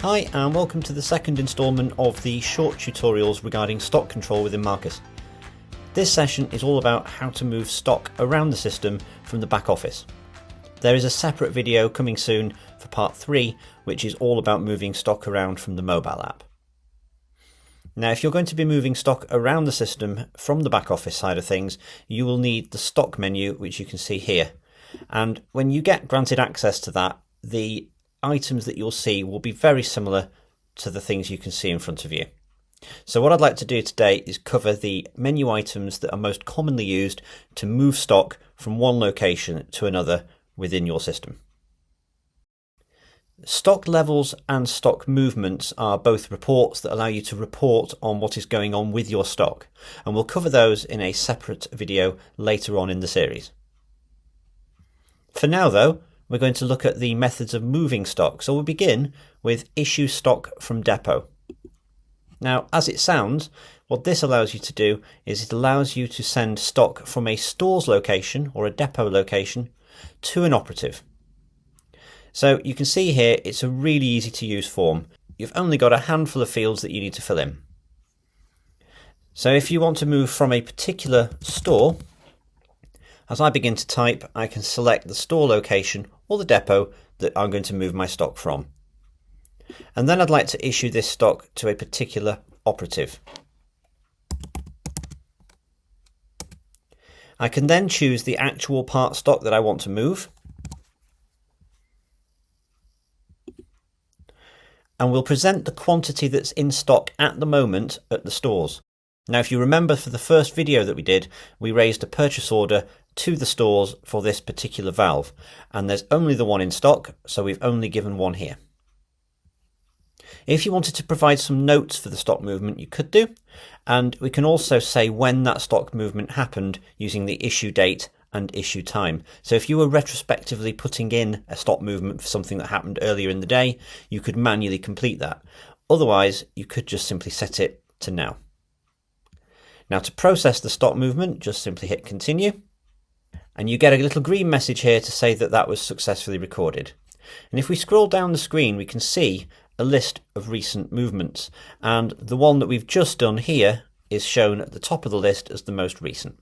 Hi and welcome to the second instalment of the short tutorials regarding stock control within MARKUS. This session is all about how to move stock around the system from the back office. There is a separate video coming soon for part 3, which is all about moving stock around from the mobile app. Now, if you're going to be moving stock around the system from the back office side of things, you will need the stock menu, which you can see here. And when you get granted access to that, the items that you'll see will be very similar to the things you can see in front of you. So what I'd like to do today is cover the menu items that are most commonly used to move stock from one location to another within your system. Stock levels and stock movements are both reports that allow you to report on what is going on with your stock, and we'll cover those in a separate video later on in the series. For now though, we're going to look at the methods of moving stock. So we'll begin with issue stock from depot. Now, as it sounds, what this allows you to do is it allows you to send stock from a store's location or a depot location to an operative. So you can see here, it's a really easy to use form. You've only got a handful of fields that you need to fill in. So if you want to move from a particular store, as I begin to type, I can select the store location or the depot that I'm going to move my stock from. And then I'd like to issue this stock to a particular operative. I can then choose the actual part stock that I want to move. And we'll present the quantity that's in stock at the moment at the stores. Now, if you remember for the first video that we did, we raised a purchase order to the stores for this particular valve, and there's only the one in stock, so we've only given one here. If you wanted to provide some notes for the stock movement, you could do, and we can also say when that stock movement happened using the issue date and issue time. So if you were retrospectively putting in a stock movement for something that happened earlier in the day, you could manually complete that. Otherwise, you could just simply set it to now. Now, to process the stock movement, just simply hit continue. And you get a little green message here to say that that was successfully recorded. And if we scroll down the screen, we can see a list of recent movements. And the one that we've just done here is shown at the top of the list as the most recent.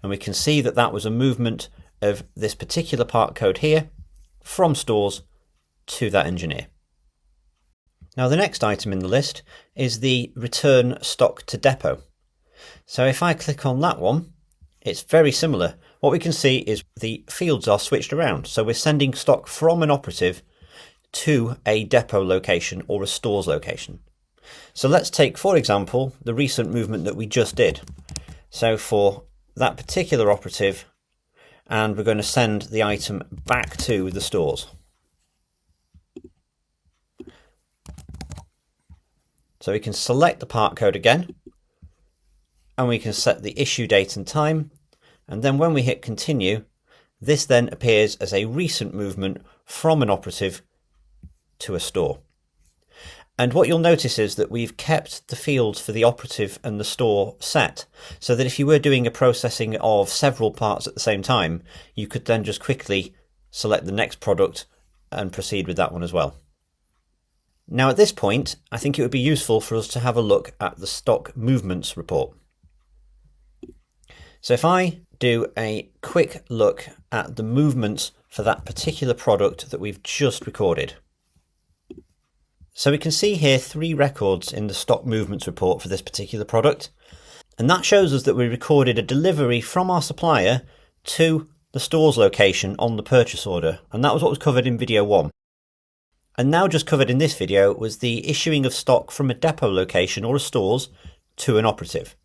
And we can see that that was a movement of this particular part code here from stores to that engineer. Now, the next item in the list is the return stock to depot. So if I click on that one, it's very similar. What we can see is the fields are switched around. So we're sending stock from an operative to a depot location or a store's location. So let's take, for example, the recent movement that we just did. So for that particular operative, and we're going to send the item back to the stores. So we can select the part code again, and we can set the issue date and time. And then when we hit continue, this then appears as a recent movement from an operative to a store. And what you'll notice is that we've kept the fields for the operative and the store set, so that if you were doing a processing of several parts at the same time, you could then just quickly select the next product and proceed with that one as well. Now at this point, I think it would be useful for us to have a look at the stock movements report. So if I do a quick look at the movements for that particular product that we've just recorded. So we can see here 3 records in the stock movements report for this particular product. And that shows us that we recorded a delivery from our supplier to the store's location on the purchase order. And that was what was covered in video 1. And now just covered in this video was the issuing of stock from a depot location or a store's to an operative.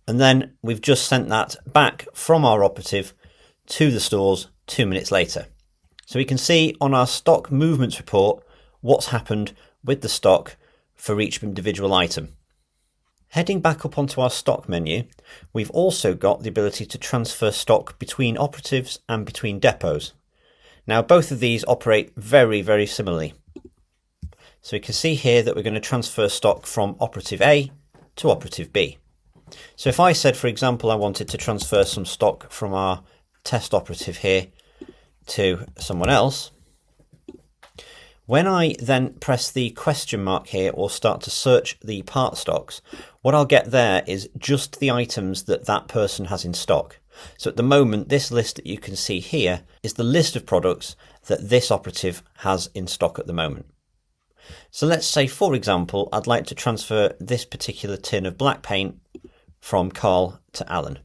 And then we've just sent that back from our operative to the stores 2 minutes later. So we can see on our stock movements report what's happened with the stock for each individual item. Heading back up onto our stock menu, we've also got the ability to transfer stock between operatives and between depots. Now both of these operate very, very similarly. So we can see here that we're going to transfer stock from operative A to operative B. So if I said, for example, I wanted to transfer some stock from our test operative here to someone else, When I then press the question mark here or start to search the part stocks, what I'll get there is just the items that that person has in stock. So at the moment, this list that you can see here is the list of products that this operative has in stock at the moment. So let's say, for example, I'd like to transfer this particular tin of black paint from Carl to Alan.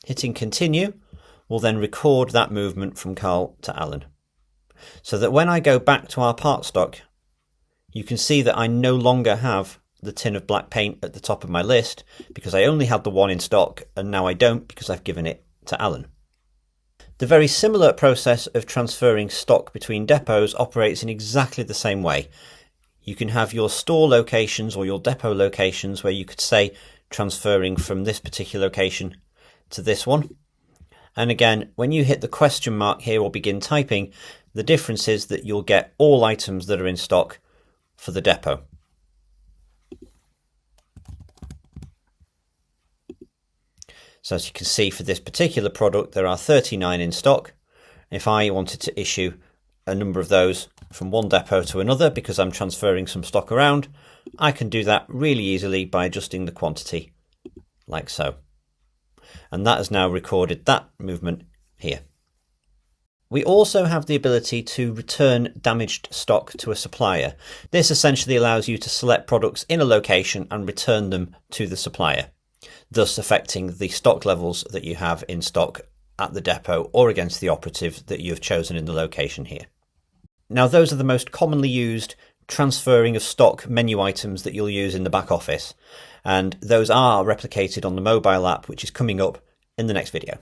Hitting continue will then record that movement from Carl to Alan. So that when I go back to our part stock, you can see that I no longer have the tin of black paint at the top of my list because I only had the one in stock, and now I don't because I've given it to Alan. The very similar process of transferring stock between depots operates in exactly the same way. You can have your store locations or your depot locations where you could say transferring from this particular location to this one. And again, when you hit the question mark here or begin typing, the difference is that you'll get all items that are in stock for the depot. So as you can see, for this particular product, there are 39 in stock. If I wanted to issue a number of those from one depot to another because I'm transferring some stock around, I can do that really easily by adjusting the quantity like so. And that has now recorded that movement here. We also have the ability to return damaged stock to a supplier. This essentially allows you to select products in a location and return them to the supplier, thus affecting the stock levels that you have in stock at the depot or against the operative that you've chosen in the location here. Now, those are the most commonly used transferring of stock menu items that you'll use in the back office, and those are replicated on the mobile app, which is coming up in the next video.